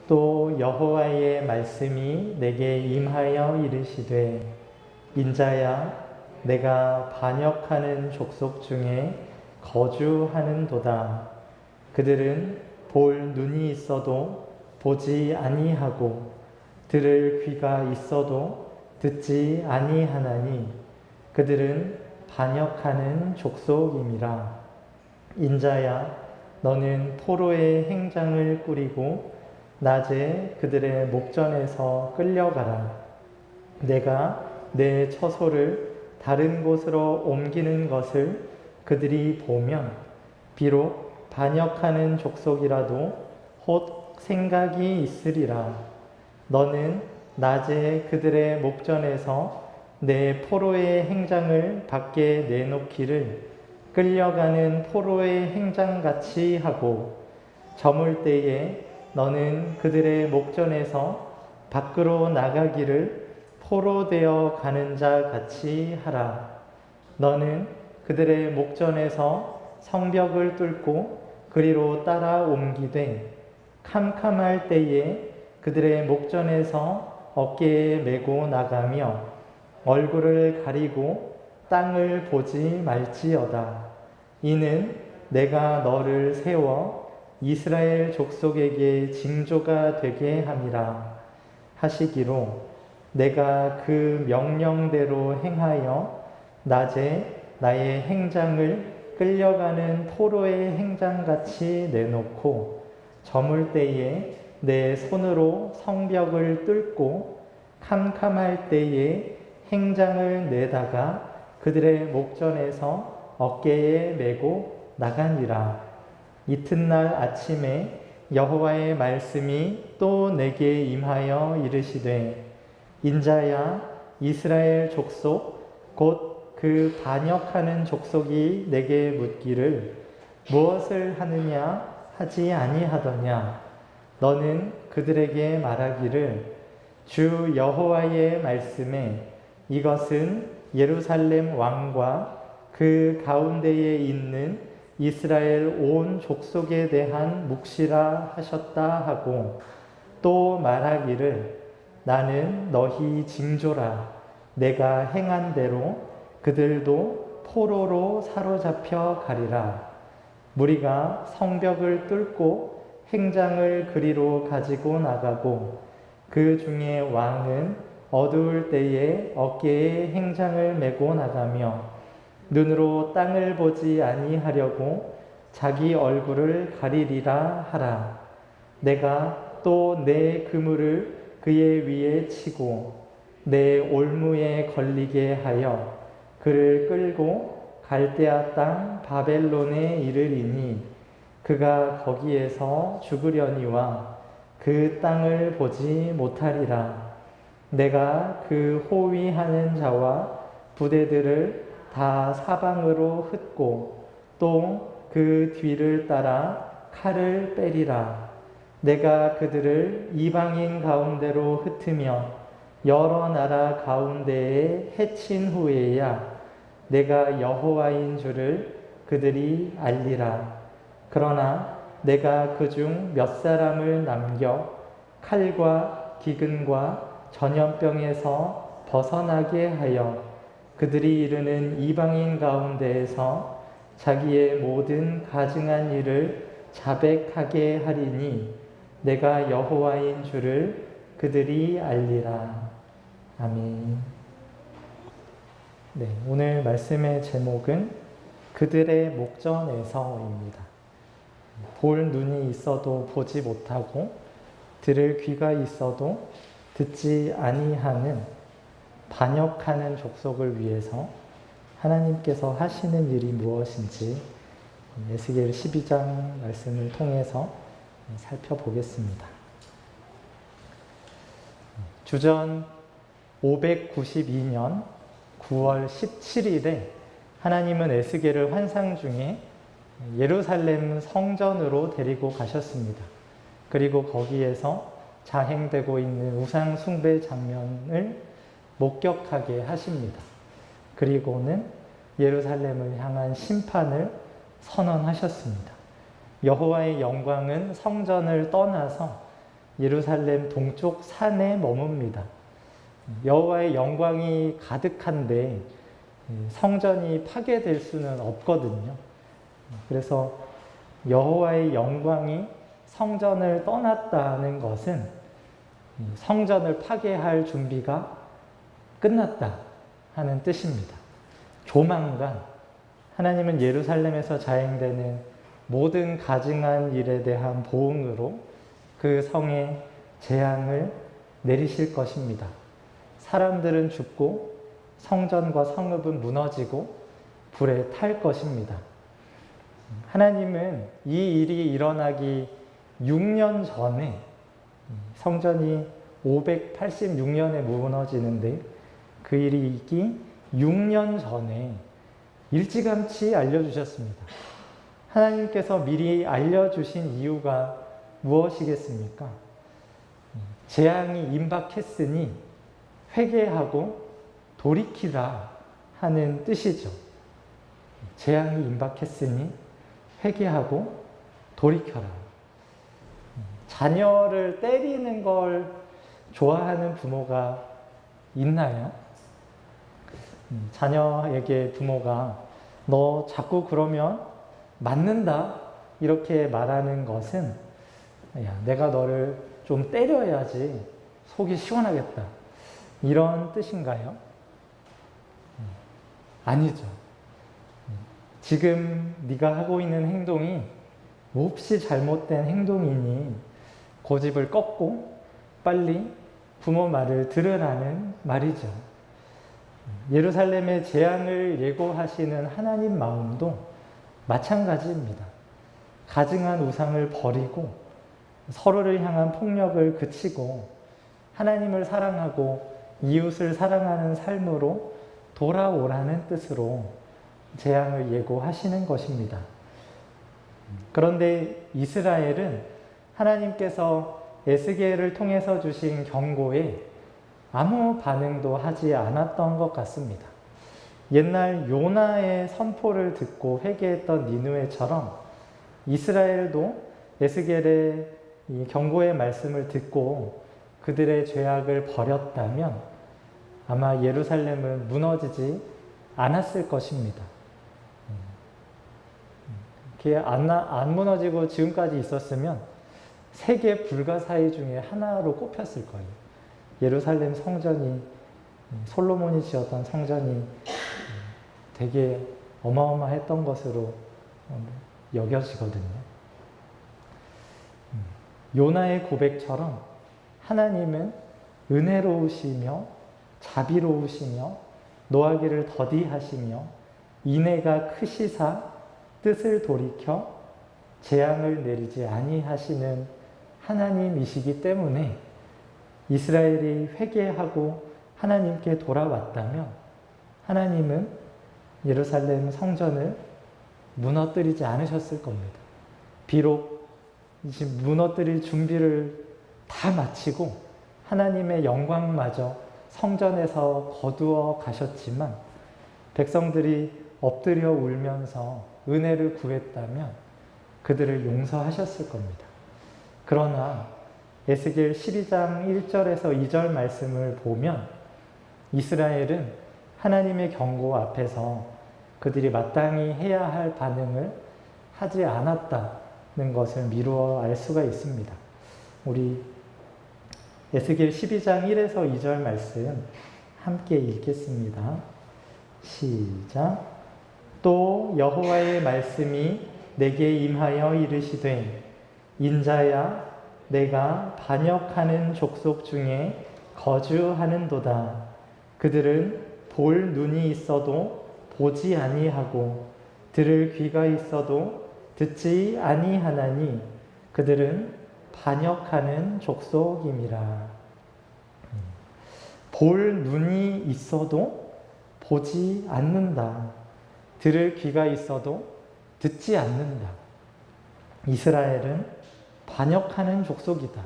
또 여호와의 말씀이 내게 임하여 이르시되 인자야 내가 반역하는 족속 중에 거주하는도다. 그들은 볼 눈이 있어도 보지 아니하고 들을 귀가 있어도 듣지 아니하나니 그들은 반역하는 족속임이라. 인자야 너는 포로의 행장을 꾸리고 낮에 그들의 목전에서 끌려가라. 내가 내 처소를 다른 곳으로 옮기는 것을 그들이 보면 비록 반역하는 족속이라도 곧 생각이 있으리라. 너는 낮에 그들의 목전에서 내 포로의 행장을 밖에 내놓기를 끌려가는 포로의 행장같이 하고 저물 때에 너는 그들의 목전에서 밖으로 나가기를 포로 되어 가는 자 같이 하라. 너는 그들의 목전에서 성벽을 뚫고 그리로 따라 옮기되 캄캄할 때에 그들의 목전에서 어깨에 메고 나가며 얼굴을 가리고 땅을 보지 말지어다. 이는 내가 너를 세워 이스라엘 족속에게 징조가 되게 함이라 하시기로 내가 그 명령대로 행하여 낮에 나의 행장을 끌려가는 포로의 행장같이 내놓고 저물 때에 내 손으로 성벽을 뚫고 캄캄할 때에 행장을 내다가 그들의 목전에서 어깨에 메고 나가니라. 이튿날 아침에 여호와의 말씀이 또 내게 임하여 이르시되 인자야 이스라엘 족속 곧 그 반역하는 족속이 내게 묻기를 무엇을 하느냐 하지 아니하더냐. 너는 그들에게 말하기를 주 여호와의 말씀에 이것은 예루살렘 왕과 그 가운데에 있는 이스라엘 온 족속에 대한 묵시라 하셨다 하고 또 말하기를 나는 너희 징조라. 내가 행한 대로 그들도 포로로 사로잡혀 가리라. 무리가 성벽을 뚫고 행장을 그리로 가지고 나가고 그 중에 왕은 어두울 때에 어깨에 행장을 메고 나가며 눈으로 땅을 보지 아니하려고 자기 얼굴을 가리리라 하라. 내가 또 내 그물을 그의 위에 치고 내 올무에 걸리게 하여 그를 끌고 갈대아 땅 바벨론에 이르리니 그가 거기에서 죽으려니와 그 땅을 보지 못하리라. 내가 그 호위하는 자와 부대들을 다 사방으로 흩고 또 그 뒤를 따라 칼을 빼리라. 내가 그들을 이방인 가운데로 흩으며 여러 나라 가운데에 해친 후에야 내가 여호와인 줄을 그들이 알리라. 그러나 내가 그중 몇 사람을 남겨 칼과 기근과 전염병에서 벗어나게 하여 그들이 이르는 이방인 가운데에서 자기의 모든 가증한 일을 자백하게 하리니 내가 여호와인 줄을 그들이 알리라. 아멘. 네, 오늘 말씀의 제목은 그들의 목전에서입니다. 볼 눈이 있어도 보지 못하고 들을 귀가 있어도 듣지 아니하는 반역하는 족속을 위해서 하나님께서 하시는 일이 무엇인지 에스겔 12장 말씀을 통해서 살펴보겠습니다. 주전 592년 9월 17일에 하나님은 에스겔을 환상 중에 예루살렘 성전으로 데리고 가셨습니다. 그리고 거기에서 자행되고 있는 우상 숭배 장면을 목격하게 하십니다. 그리고는 예루살렘을 향한 심판을 선언하셨습니다. 여호와의 영광은 성전을 떠나서 예루살렘 동쪽 산에 머뭅니다. 여호와의 영광이 가득한데 성전이 파괴될 수는 없거든요. 그래서 여호와의 영광이 성전을 떠났다는 것은 성전을 파괴할 준비가 끝났다 하는 뜻입니다. 조만간 하나님은 예루살렘에서 자행되는 모든 가증한 일에 대한 보응으로 그 성에 재앙을 내리실 것입니다. 사람들은 죽고 성전과 성읍은 무너지고 불에 탈 것입니다. 하나님은 이 일이 일어나기 6년 전에 성전이 586년에 무너지는데 그 일이 있기 6년 전에 일찌감치 알려주셨습니다. 하나님께서 미리 알려주신 이유가 무엇이겠습니까? 재앙이 임박했으니 회개하고 돌이키라 하는 뜻이죠. 재앙이 임박했으니 회개하고 돌이켜라. 자녀를 때리는 걸 좋아하는 부모가 있나요? 자녀에게 부모가 너 자꾸 그러면 맞는다 이렇게 말하는 것은 야, 내가 너를 좀 때려야지 속이 시원하겠다 이런 뜻인가요? 아니죠. 지금 네가 하고 있는 행동이 몹시 잘못된 행동이니 고집을 꺾고 빨리 부모 말을 들으라는 말이죠. 예루살렘의 재앙을 예고하시는 하나님 마음도 마찬가지입니다. 가증한 우상을 버리고 서로를 향한 폭력을 그치고 하나님을 사랑하고 이웃을 사랑하는 삶으로 돌아오라는 뜻으로 재앙을 예고하시는 것입니다. 그런데 이스라엘은 하나님께서 에스겔을 통해서 주신 경고에 아무 반응도 하지 않았던 것 같습니다. 옛날 요나의 선포를 듣고 회개했던 니느웨처럼 이스라엘도 에스겔의 이 경고의 말씀을 듣고 그들의 죄악을 버렸다면 아마 예루살렘은 무너지지 않았을 것입니다. 그게 안 무너지고 지금까지 있었으면 세계 불가사의 중에 하나로 꼽혔을 거예요. 예루살렘 성전이 솔로몬이 지었던 성전이 되게 어마어마했던 것으로 여겨지거든요. 요나의 고백처럼 하나님은 은혜로우시며 자비로우시며 노하기를 더디하시며 인애가 크시사 뜻을 돌이켜 재앙을 내리지 아니하시는 하나님이시기 때문에 이스라엘이 회개하고 하나님께 돌아왔다면 하나님은 예루살렘 성전을 무너뜨리지 않으셨을 겁니다. 비록 이제 무너뜨릴 준비를 다 마치고 하나님의 영광마저 성전에서 거두어 가셨지만 백성들이 엎드려 울면서 은혜를 구했다면 그들을 용서하셨을 겁니다. 그러나 에스겔 12장 1절에서 2절 말씀을 보면 이스라엘은 하나님의 경고 앞에서 그들이 마땅히 해야 할 반응을 하지 않았다는 것을 미루어 알 수가 있습니다. 우리 에스겔 12장 1에서 2절 말씀 함께 읽겠습니다. 시작. 또 여호와의 말씀이 내게 임하여 이르시되 인자야 내가 반역하는 족속 중에 거주하는도다. 그들은 볼 눈이 있어도 보지 아니하고 들을 귀가 있어도 듣지 아니하나니 그들은 반역하는 족속임이라. 볼 눈이 있어도 보지 않는다. 들을 귀가 있어도 듣지 않는다. 이스라엘은 반역하는 족속이다.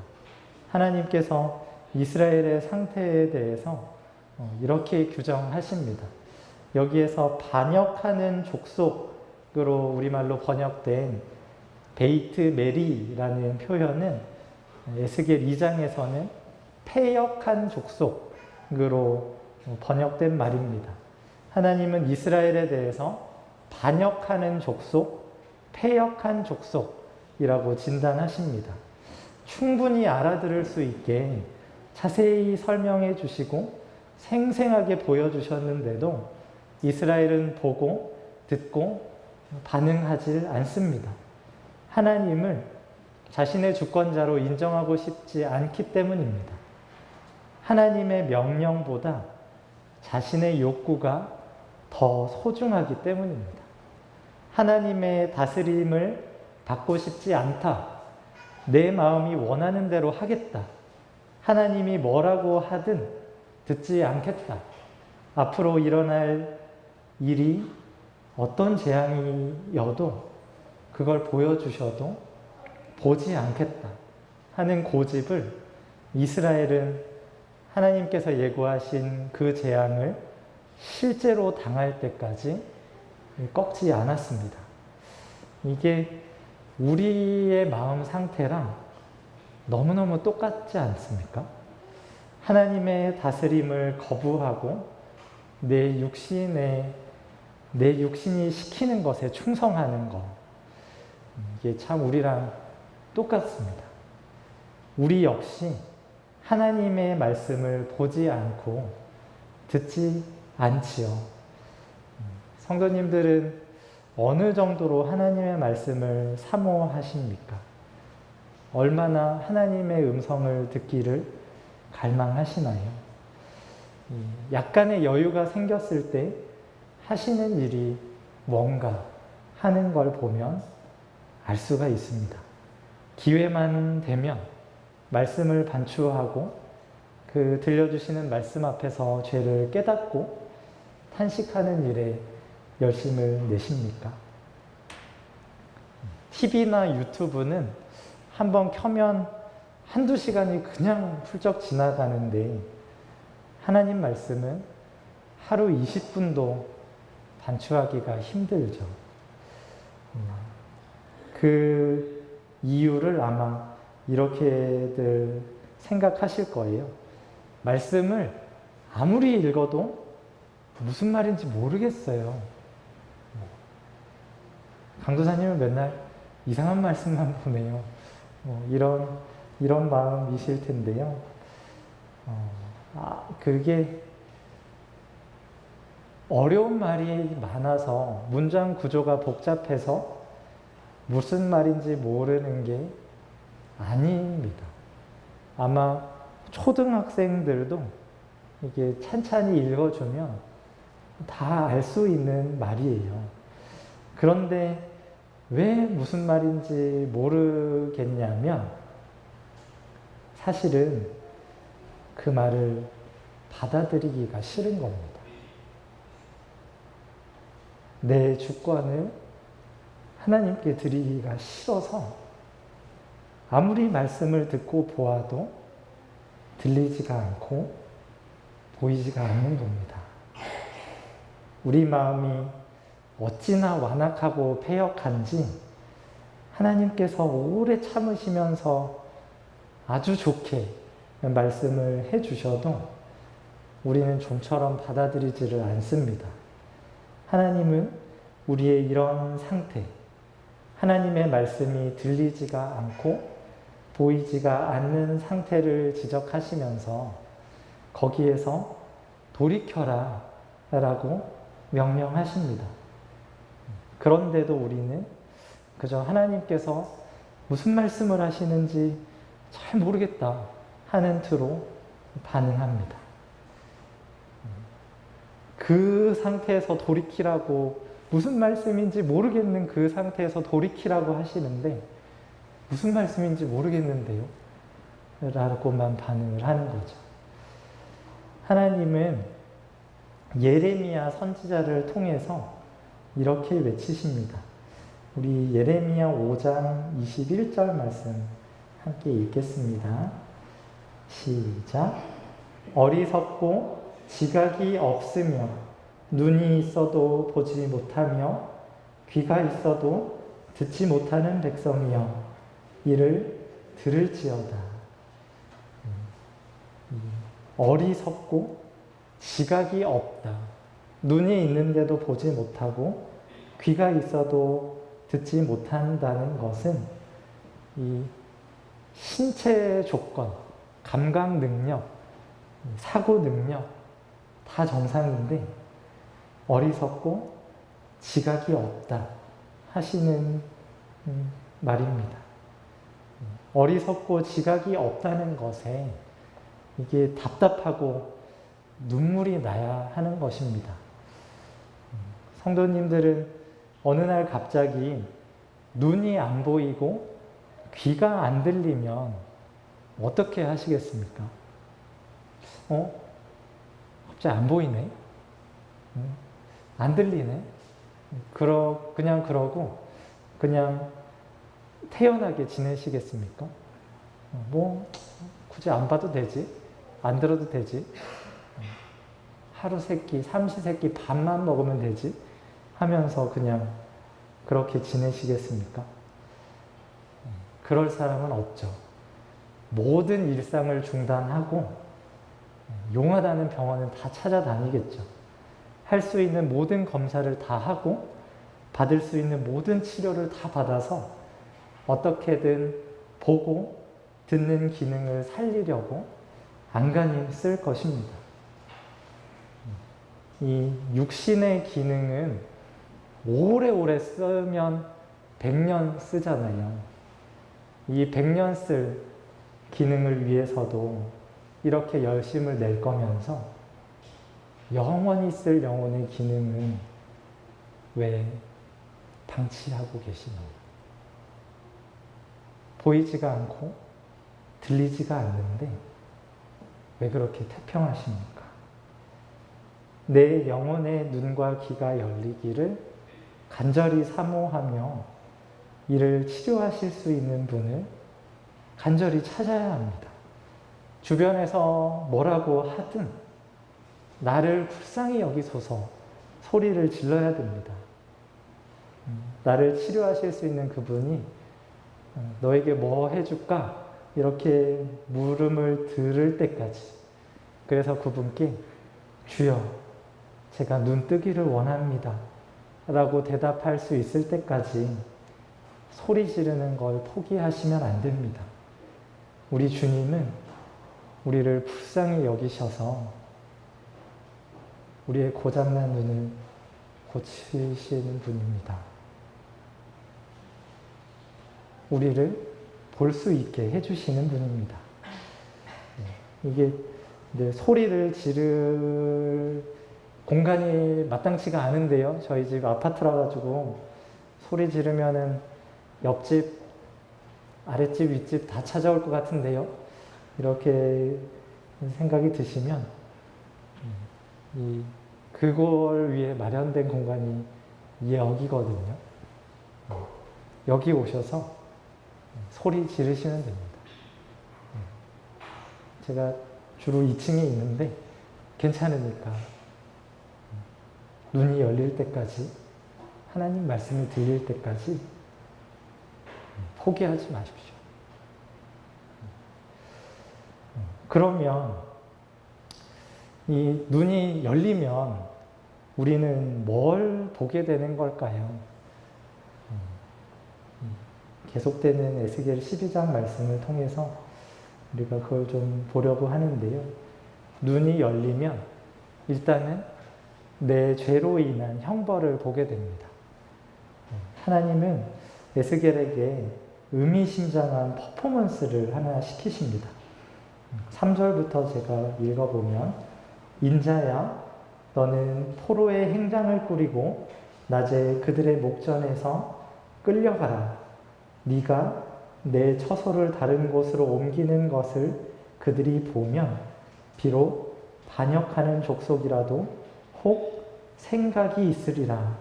하나님께서 이스라엘의 상태에 대해서 이렇게 규정하십니다. 여기에서 반역하는 족속으로 우리말로 번역된 베이트 메리라는 표현은 에스겔 2장에서는 패역한 족속으로 번역된 말입니다. 하나님은 이스라엘에 대해서 반역하는 족속, 패역한 족속이라고 진단하십니다. 충분히 알아들을 수 있게 자세히 설명해 주시고 생생하게 보여주셨는데도 이스라엘은 보고 듣고 반응하지 않습니다. 하나님을 자신의 주권자로 인정하고 싶지 않기 때문입니다. 하나님의 명령보다 자신의 욕구가 더 소중하기 때문입니다. 하나님의 다스림을 받고 싶지 않다. 내 마음이 원하는 대로 하겠다. 하나님이 뭐라고 하든 듣지 않겠다. 앞으로 일어날 일이 어떤 재앙이어도 그걸 보여주셔도 보지 않겠다 하는 고집을 이스라엘은 하나님께서 예고하신 그 재앙을 실제로 당할 때까지 꺾지 않았습니다. 이게 우리의 마음 상태랑 너무너무 똑같지 않습니까? 하나님의 다스림을 거부하고 내 육신이 시키는 것에 충성하는 것, 이게 참 우리랑 똑같습니다. 우리 역시 하나님의 말씀을 보지 않고 듣지 않지요. 성도님들은 어느 정도로 하나님의 말씀을 사모하십니까? 얼마나 하나님의 음성을 듣기를 갈망하시나요? 약간의 여유가 생겼을 때 하시는 일이 뭔가 하는 걸 보면 알 수가 있습니다. 기회만 되면 말씀을 반추하고 그 들려주시는 말씀 앞에서 죄를 깨닫고 탄식하는 일에 열심을 내십니까? TV나 유튜브는 한번 켜면 한두 시간이 그냥 훌쩍 지나가는데 하나님 말씀은 하루 20분도 반추하기가 힘들죠. 그 이유를 아마 이렇게들 생각하실 거예요. 말씀을 아무리 읽어도 무슨 말인지 모르겠어요. 강도사님은 맨날 이상한 말씀만 보내요. 이런 마음이실 텐데요. 그게 어려운 말이 많아서 문장 구조가 복잡해서 무슨 말인지 모르는 게 아닙니다. 아마 초등학생들도 이게 찬찬히 읽어주면 다 알 수 있는 말이에요. 그런데 왜 무슨 말인지 모르겠냐면 사실은 그 말을 받아들이기가 싫은 겁니다. 내 주권을 하나님께 드리기가 싫어서 아무리 말씀을 듣고 보아도 들리지가 않고 보이지가 않는 겁니다. 우리 마음이 어찌나 완악하고 패역한지 하나님께서 오래 참으시면서 아주 좋게 말씀을 해주셔도 우리는 좀처럼 받아들이지를 않습니다. 하나님은 우리의 이런 상태, 하나님의 말씀이 들리지가 않고 보이지가 않는 상태를 지적하시면서 거기에서 돌이켜라 라고 명령하십니다. 그런데도 우리는 그저 하나님께서 무슨 말씀을 하시는지 잘 모르겠다 하는 투로 반응합니다. 그 상태에서 돌이키라고, 무슨 말씀인지 모르겠는 그 상태에서 돌이키라고 하시는데 무슨 말씀인지 모르겠는데요? 라고만 반응을 하는 거죠. 하나님은 예레미야 선지자를 통해서 이렇게 외치십니다. 우리 예레미야 5장 21절 말씀 함께 읽겠습니다. 시작. 어리석고 지각이 없으며 눈이 있어도 보지 못하며 귀가 있어도 듣지 못하는 백성이여 이를 들을지어다. 어리석고 지각이 없다. 눈이 있는데도 보지 못하고 귀가 있어도 듣지 못한다는 것은 이 신체 조건, 감각 능력, 사고 능력 다 정상인데 어리석고 지각이 없다 하시는 말입니다. 어리석고 지각이 없다는 것에 이게 답답하고 눈물이 나야 하는 것입니다. 성도님들은 어느 날 갑자기 눈이 안 보이고 귀가 안 들리면 어떻게 하시겠습니까? 갑자기 안 보이네? 안 들리네? 그냥 그러고 그냥 태연하게 지내시겠습니까? 굳이 안 봐도 되지? 안 들어도 되지? 하루 세끼, 삼시세끼 밥만 먹으면 되지? 하면서 그냥 그렇게 지내시겠습니까? 그럴 사람은 없죠. 모든 일상을 중단하고 용하다는 병원은 다 찾아다니겠죠. 할 수 있는 모든 검사를 다 하고 받을 수 있는 모든 치료를 다 받아서 어떻게든 보고 듣는 기능을 살리려고 안간힘 쓸 것입니다. 이 육신의 기능은 오래오래 쓰면 100년 쓰잖아요. 이 100년 쓸 기능을 위해서도 이렇게 열심을 낼 거면서 영원히 쓸 영혼의 기능은 왜 방치하고 계시나요? 보이지가 않고 들리지가 않는데 왜 그렇게 태평하십니까? 내 영혼의 눈과 귀가 열리기를 간절히 사모하며 이를 치료하실 수 있는 분을 간절히 찾아야 합니다. 주변에서 뭐라고 하든 나를 불쌍히 여기소서 소리를 질러야 됩니다. 나를 치료하실 수 있는 그분이 너에게 뭐 해줄까? 이렇게 물음을 들을 때까지, 그래서 그분께 주여 제가 눈 뜨기를 원합니다 라고 대답할 수 있을 때까지 소리 지르는 걸 포기하시면 안 됩니다. 우리 주님은 우리를 불쌍히 여기셔서 우리의 고장난 눈을 고치시는 분입니다. 우리를 볼 수 있게 해주시는 분입니다. 이게 소리를 지를 공간이 마땅치가 않은데요. 저희 집 아파트라 가지고 소리 지르면은 옆집, 아랫집, 윗집 다 찾아올 것 같은데요. 이렇게 생각이 드시면 그걸 위해 마련된 공간이 여기거든요. 여기 오셔서 소리 지르시면 됩니다. 제가 주로 2층에 있는데 괜찮으니까 눈이 열릴 때까지, 하나님 말씀이 들릴 때까지 포기하지 마십시오. 그러면 이 눈이 열리면 우리는 뭘 보게 되는 걸까요? 계속되는 에스겔 12장 말씀을 통해서 우리가 그걸 좀 보려고 하는데요. 눈이 열리면 일단은 내 죄로 인한 형벌을 보게 됩니다. 하나님은 에스겔에게 의미심장한 퍼포먼스를 하나 시키십니다. 3절부터 제가 읽어보면, 인자야 너는 포로의 행장을 꾸리고 낮에 그들의 목전에서 끌려가라. 네가 내 처소를 다른 곳으로 옮기는 것을 그들이 보면 비록 반역하는 족속이라도 혹 생각이 있으리라.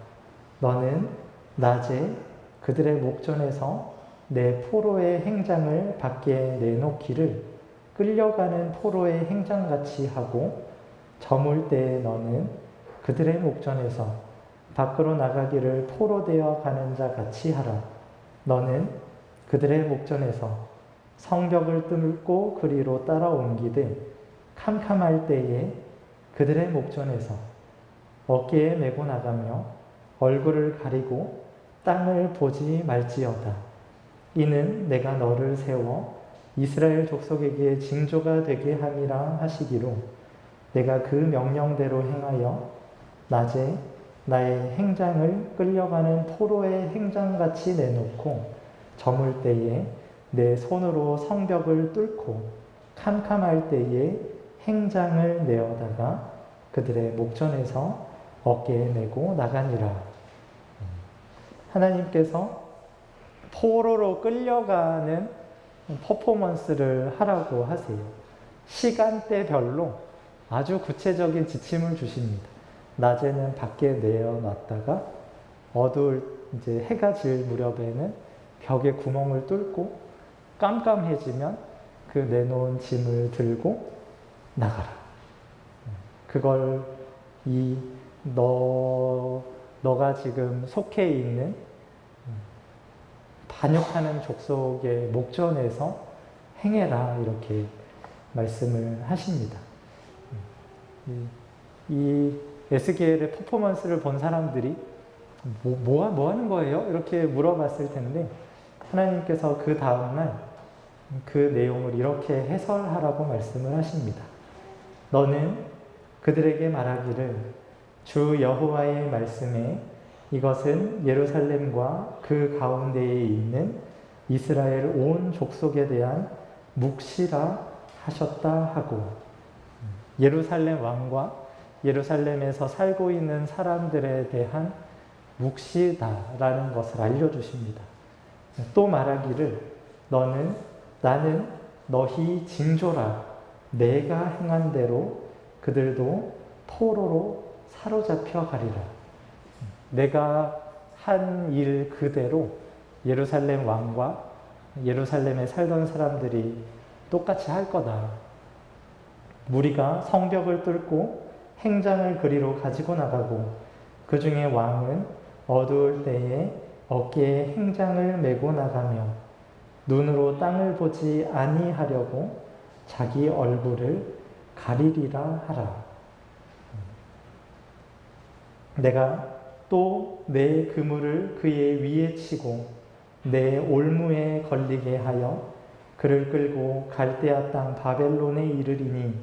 너는 낮에 그들의 목전에서 내 포로의 행장을 밖에 내놓기를 끌려가는 포로의 행장같이 하고, 저물 때에 너는 그들의 목전에서 밖으로 나가기를 포로되어 가는 자 같이 하라. 너는 그들의 목전에서 성벽을 뚫고 그리로 따라 옮기되 캄캄할 때에 그들의 목전에서 어깨에 메고 나가며 얼굴을 가리고 땅을 보지 말지어다. 이는 내가 너를 세워 이스라엘 족속에게 징조가 되게 함이라 하시기로 내가 그 명령대로 행하여 낮에 나의 행장을 끌려가는 포로의 행장같이 내놓고 저물 때에 내 손으로 성벽을 뚫고 캄캄할 때에 행장을 내어다가 그들의 목전에서 어깨에 메고 나가니라. 하나님께서 포로로 끌려가는 퍼포먼스를 하라고 하세요. 시간대별로 아주 구체적인 지침을 주십니다. 낮에는 밖에 내어놨다가 어두울 이제 해가 질 무렵에는 벽에 구멍을 뚫고 깜깜해지면 그 내놓은 짐을 들고 나가라. 그걸 너가 지금 속해 있는 반역하는 족속의 목전에서 행해라 이렇게 말씀을 하십니다. 이 에스겔의 퍼포먼스를 본 사람들이 뭐 하는 거예요? 이렇게 물어봤을 텐데 하나님께서 그 다음날 그 내용을 이렇게 해설하라고 말씀을 하십니다. 너는 그들에게 말하기를 주 여호와의 말씀에 이것은 예루살렘과 그 가운데에 있는 이스라엘 온 족속에 대한 묵시라 하셨다 하고 예루살렘 왕과 예루살렘에서 살고 있는 사람들에 대한 묵시다라는 것을 알려주십니다. 또 말하기를 나는 너희 징조라 내가 행한 대로 그들도 포로로 사로잡혀 가리라. 내가 한 일 그대로 예루살렘 왕과 예루살렘에 살던 사람들이 똑같이 할 거다. 무리가 성벽을 뚫고 행장을 그리로 가지고 나가고 그 중에 왕은 어두울 때에 어깨에 행장을 메고 나가며 눈으로 땅을 보지 아니하려고 자기 얼굴을 가리리라 하라. 내가 또 내 그물을 그의 위에 치고 내 올무에 걸리게 하여 그를 끌고 갈대아 땅 바벨론에 이르리니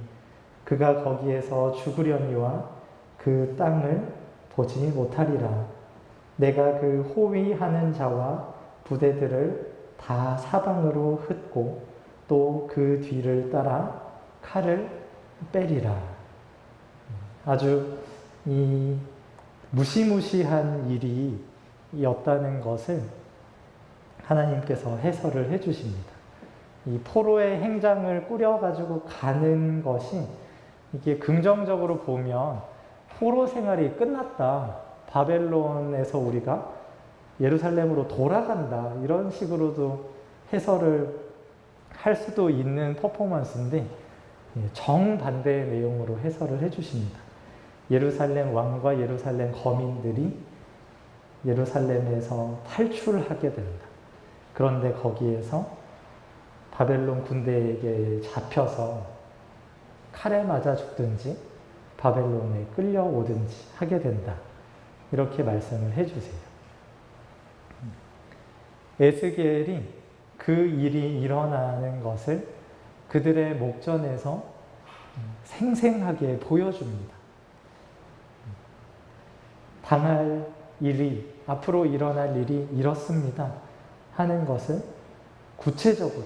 그가 거기에서 죽으려니와 그 땅을 보지 못하리라. 내가 그 호위하는 자와 부대들을 다 사방으로 흩고 또 그 뒤를 따라 칼을 빼리라. 아주 이 무시무시한 일이었다는 것을 하나님께서 해설을 해주십니다. 이 포로의 행장을 꾸려가지고 가는 것이 이게 긍정적으로 보면 포로 생활이 끝났다. 바벨론에서 우리가 예루살렘으로 돌아간다. 이런 식으로도 해설을 할 수도 있는 퍼포먼스인데 정반대의 내용으로 해설을 해주십니다. 예루살렘 왕과 예루살렘 거민들이 예루살렘에서 탈출하게 된다. 그런데 거기에서 바벨론 군대에게 잡혀서 칼에 맞아 죽든지 바벨론에 끌려오든지 하게 된다. 이렇게 말씀을 해주세요. 에스겔이 그 일이 일어나는 것을 그들의 목전에서 생생하게 보여줍니다. 당할 일이, 앞으로 일어날 일이 이렇습니다 하는 것을 구체적으로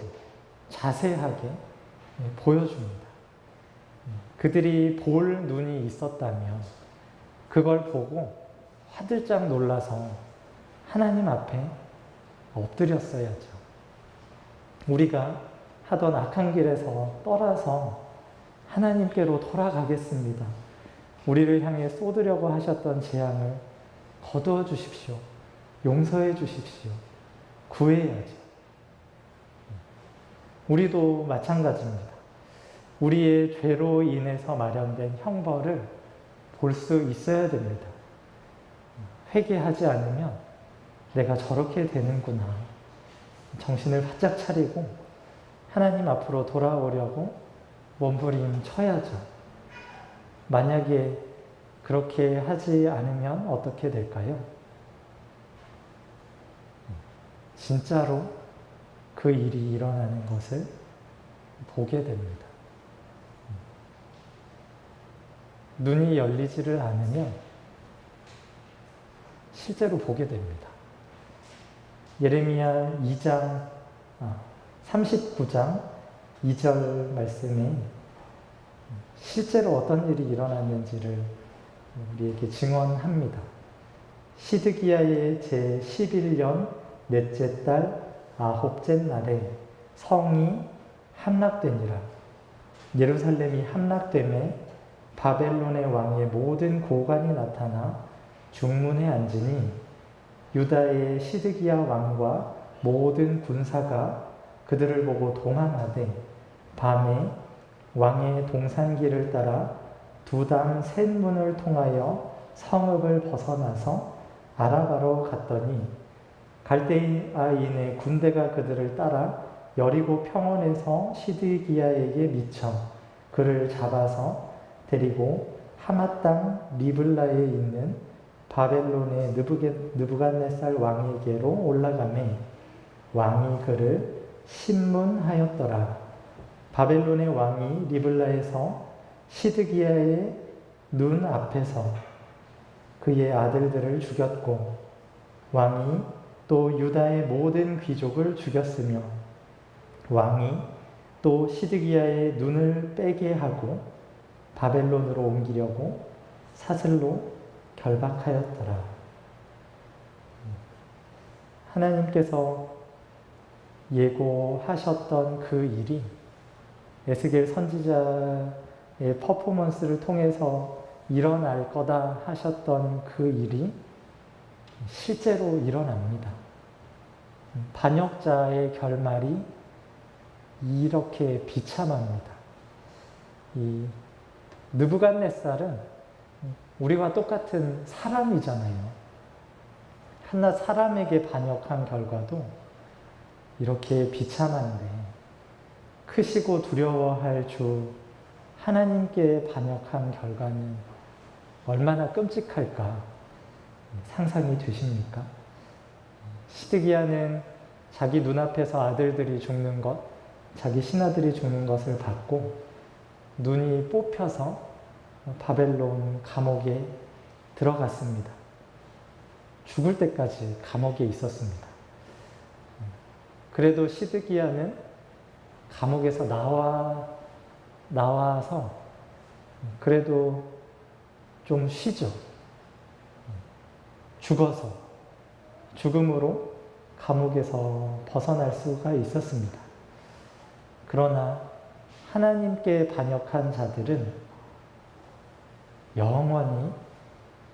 자세하게 보여줍니다. 그들이 볼 눈이 있었다면 그걸 보고 화들짝 놀라서 하나님 앞에 엎드렸어야죠. 우리가 하던 악한 길에서 떠나서 하나님께로 돌아가겠습니다. 우리를 향해 쏟으려고 하셨던 재앙을 거두어 주십시오. 용서해 주십시오. 구해야죠. 우리도 마찬가지입니다. 우리의 죄로 인해서 마련된 형벌을 볼 수 있어야 됩니다. 회개하지 않으면 내가 저렇게 되는구나. 정신을 바짝 차리고 하나님 앞으로 돌아오려고 몸부림쳐야죠. 만약에 그렇게 하지 않으면 어떻게 될까요? 진짜로 그 일이 일어나는 것을 보게 됩니다. 눈이 열리지를 않으면 실제로 보게 됩니다. 예레미야 39장 2절 말씀에 실제로 어떤 일이 일어났는지를 우리에게 증언합니다. 시드기야의 제11년 넷째 달 9째 날에 성이 함락되니라. 예루살렘이 함락되매 바벨론의 왕의 모든 고관이 나타나 중문에 앉으니 유다의 시드기야 왕과 모든 군사가 그들을 보고 도망하되 밤에 왕의 동산길을 따라 두담 셋문을 통하여 성읍을 벗어나서 아라바로 갔더니 갈대아인의 군대가 그들을 따라 여리고 평원에서 시드기야에게 미쳐 그를 잡아서 데리고 하맛 땅 리블라에 있는 바벨론의 느부갓네살 왕에게로 올라가매 왕이 그를 신문하였더라. 바벨론의 왕이 리블라에서 시드기야의 눈 앞에서 그의 아들들을 죽였고 왕이 또 유다의 모든 귀족을 죽였으며 왕이 또 시드기야의 눈을 빼게 하고 바벨론으로 옮기려고 사슬로 결박하였더라. 하나님께서 예고하셨던 그 일이 에스겔 선지자의 퍼포먼스를 통해서 일어날 거다 하셨던 그 일이 실제로 일어납니다. 반역자의 결말이 이렇게 비참합니다. 이 느부갓네살은 우리와 똑같은 사람이잖아요. 한낱 사람에게 반역한 결과도 이렇게 비참한데 크시고 두려워할 주 하나님께 반역한 결과는 얼마나 끔찍할까 상상이 되십니까? 시드기야는 자기 눈앞에서 아들들이 죽는 것, 자기 신하들이 죽는 것을 봤고 눈이 뽑혀서 바벨론 감옥에 들어갔습니다. 죽을 때까지 감옥에 있었습니다. 그래도 시드기야는 감옥에서 나와서 그래도 좀 쉬죠. 죽음으로 감옥에서 벗어날 수가 있었습니다. 그러나 하나님께 반역한 자들은 영원히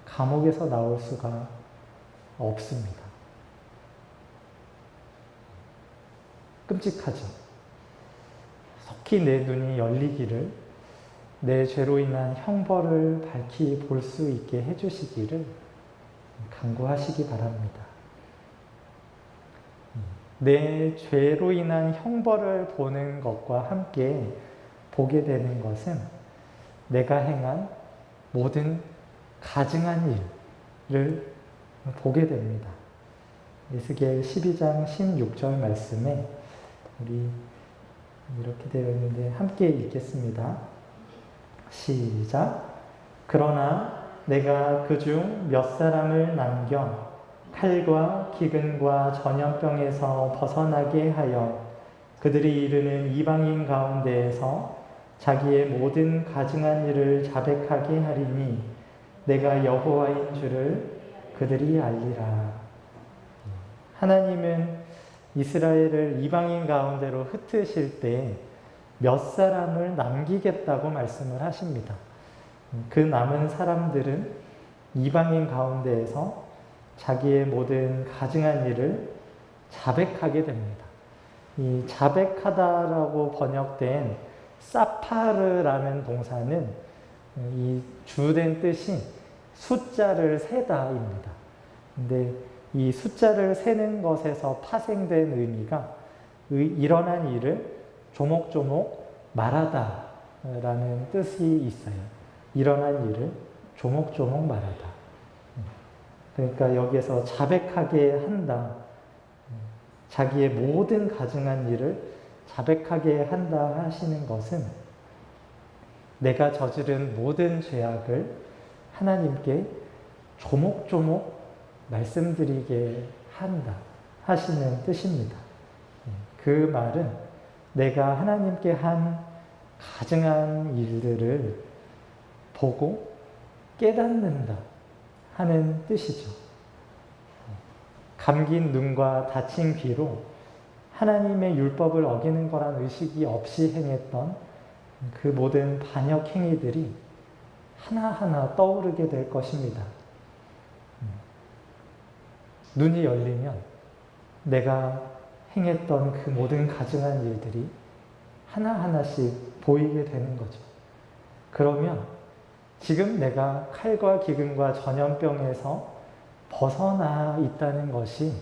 감옥에서 나올 수가 없습니다. 끔찍하죠. 속히 내 눈이 열리기를 내 죄로 인한 형벌을 밝히 볼 수 있게 해주시기를 간구하시기 바랍니다. 내 죄로 인한 형벌을 보는 것과 함께 보게 되는 것은 내가 행한 모든 가증한 일을 보게 됩니다. 에스겔 12장 16절 말씀에 우리 이렇게 되어 있는데 함께 읽겠습니다. 시작. 그러나 내가 그중 몇 사람을 남겨 칼과 기근과 전염병에서 벗어나게 하여 그들이 이르는 이방인 가운데에서 자기의 모든 가증한 일을 자백하게 하리니 내가 여호와인 줄을 그들이 알리라. 하나님은 이스라엘을 이방인 가운데로 흩으실 때 몇 사람을 남기겠다고 말씀을 하십니다. 그 남은 사람들은 이방인 가운데에서 자기의 모든 가증한 일을 자백하게 됩니다. 이 자백하다라고 번역된 사파르라는 동사는 이 주된 뜻이 숫자를 세다입니다. 근데 이 숫자를 세는 것에서 파생된 의미가 일어난 일을 조목조목 말하다 라는 뜻이 있어요. 일어난 일을 조목조목 말하다. 그러니까 여기에서 자백하게 한다. 자기의 모든 가증한 일을 자백하게 한다 하시는 것은 내가 저지른 모든 죄악을 하나님께 조목조목 말씀드리게 한다 하시는 뜻입니다. 그 말은 내가 하나님께 한 가증한 일들을 보고 깨닫는다 하는 뜻이죠. 감긴 눈과 다친 귀로 하나님의 율법을 어기는 거란 의식이 없이 행했던 그 모든 반역 행위들이 하나하나 떠오르게 될 것입니다. 눈이 열리면 내가 행했던 그 모든 가증한 일들이 하나하나씩 보이게 되는 거죠. 그러면 지금 내가 칼과 기근과 전염병에서 벗어나 있다는 것이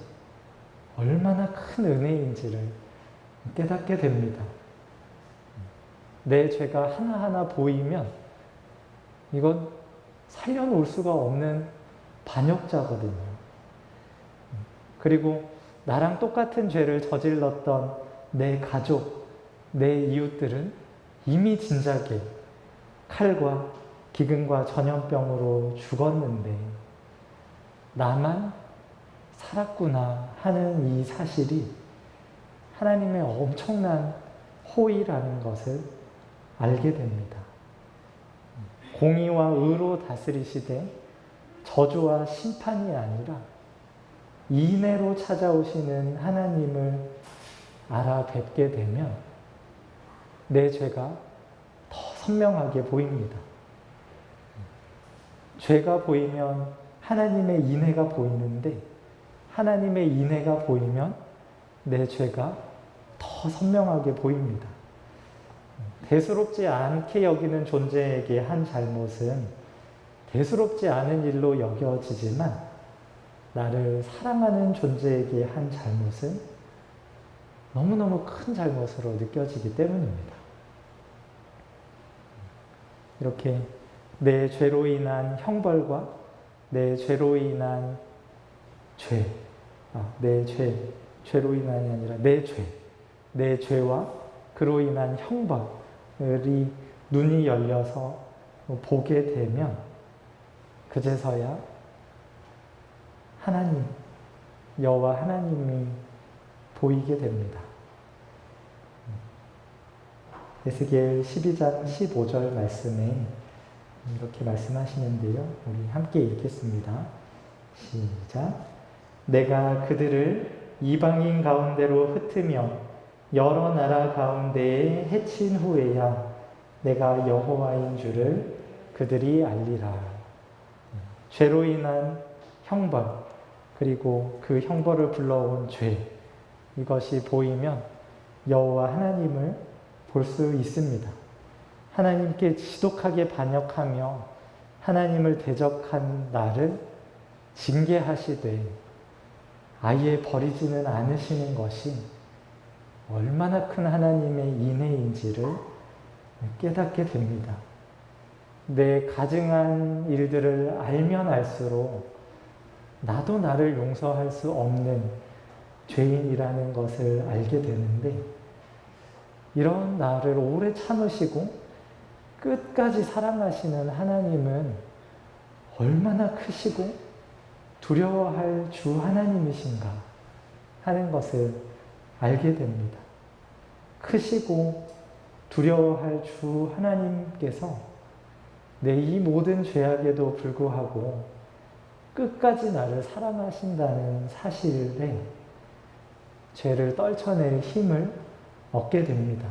얼마나 큰 은혜인지를 깨닫게 됩니다. 내 죄가 하나하나 보이면 이건 살려놓을 수가 없는 반역자거든요. 그리고 나랑 똑같은 죄를 저질렀던 내 가족, 내 이웃들은 이미 진작에 칼과 기근과 전염병으로 죽었는데 나만 살았구나 하는 이 사실이 하나님의 엄청난 호의라는 것을 알게 됩니다. 공의와 의로 다스리시되 저주와 심판이 아니라 인애로 찾아오시는 하나님을 알아뵙게 되면 내 죄가 더 선명하게 보입니다. 죄가 보이면 하나님의 인애가 보이는데 하나님의 인애가 보이면 내 죄가 더 선명하게 보입니다. 대수롭지 않게 여기는 존재에게 한 잘못은 대수롭지 않은 일로 여겨지지만 나를 사랑하는 존재에게 한 잘못은 너무너무 큰 잘못으로 느껴지기 때문입니다. 이렇게 내 죄로 인한 형벌과 내 죄로 인한 죄로 인한이 아니라 내 죄와 그로 인한 형벌이 눈이 열려서 보게 되면 그제서야 하나님, 여호와 하나님이 보이게 됩니다. 에스겔 12장 15절 말씀에 이렇게 말씀하시는데요. 우리 함께 읽겠습니다. 시작. 내가 그들을 이방인 가운데로 흩으며 여러 나라 가운데에 해친 후에야 내가 여호와인 줄을 그들이 알리라. 죄로 인한 형벌, 그리고 그 형벌을 불러온 죄, 이것이 보이면 여호와 하나님을 볼 수 있습니다. 하나님께 지독하게 반역하며 하나님을 대적한 나를 징계하시되 아예 버리지는 않으시는 것이 얼마나 큰 하나님의 인애인지를 깨닫게 됩니다. 내 가증한 일들을 알면 알수록 나도 나를 용서할 수 없는 죄인이라는 것을 알게 되는데 이런 나를 오래 참으시고 끝까지 사랑하시는 하나님은 얼마나 크시고 두려워할 주 하나님이신가 하는 것을 알게 됩니다. 크시고 두려워할 주 하나님께서 내 이 모든 죄악에도 불구하고 끝까지 나를 사랑하신다는 사실에 죄를 떨쳐낼 힘을 얻게 됩니다.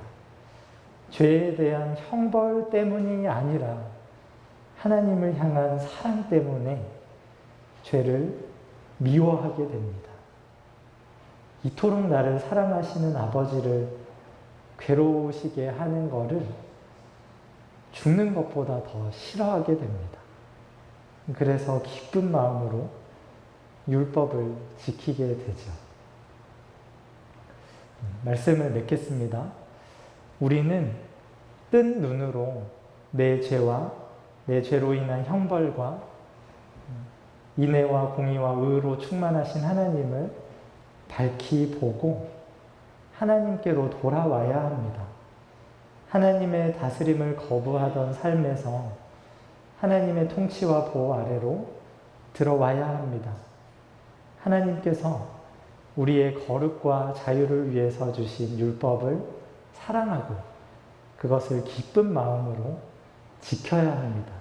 죄에 대한 형벌 때문이 아니라 하나님을 향한 사랑 때문에 죄를 미워하게 됩니다. 이토록 나를 사랑하시는 아버지를 괴로우시게 하는 것을 죽는 것보다 더 싫어하게 됩니다. 그래서 기쁜 마음으로 율법을 지키게 되죠. 말씀을 맺겠습니다. 우리는 뜬 눈으로 내 죄와 내 죄로 인한 형벌과 인애와 공의와 의로 충만하신 하나님을 밝히 보고 하나님께로 돌아와야 합니다. 하나님의 다스림을 거부하던 삶에서 하나님의 통치와 보호 아래로 들어와야 합니다. 하나님께서 우리의 거룩과 자유를 위해서 주신 율법을 사랑하고 그것을 기쁜 마음으로 지켜야 합니다.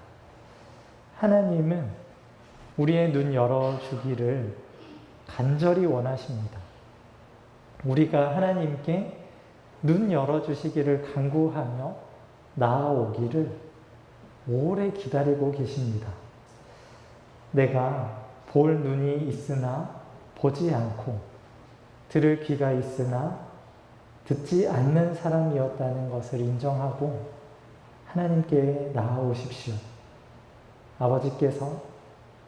하나님은 우리의 눈 열어주기를 간절히 원하십니다. 우리가 하나님께 눈 열어주시기를 간구하며 나아오기를 오래 기다리고 계십니다. 내가 볼 눈이 있으나 보지 않고 들을 귀가 있으나 듣지 않는 사람이었다는 것을 인정하고 하나님께 나아오십시오. 아버지께서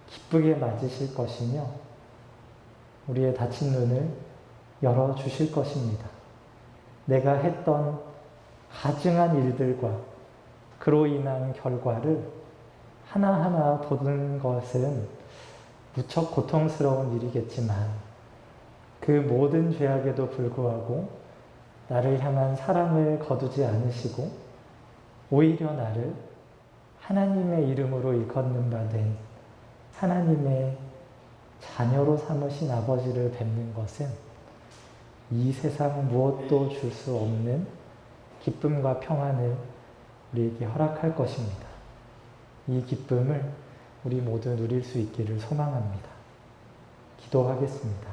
기쁘게 맞으실 것이며 우리의 닫힌 눈을 열어주실 것입니다. 내가 했던 가증한 일들과 그로 인한 결과를 하나하나 보는 것은 무척 고통스러운 일이겠지만 그 모든 죄악에도 불구하고 나를 향한 사랑을 거두지 않으시고 오히려 나를 하나님의 이름으로 일컫는 바 된 하나님의 자녀로 삼으신 아버지를 뵙는 것은 이 세상 무엇도 줄 수 없는 기쁨과 평안을 우리에게 허락할 것입니다. 이 기쁨을 우리 모두 누릴 수 있기를 소망합니다. 기도하겠습니다.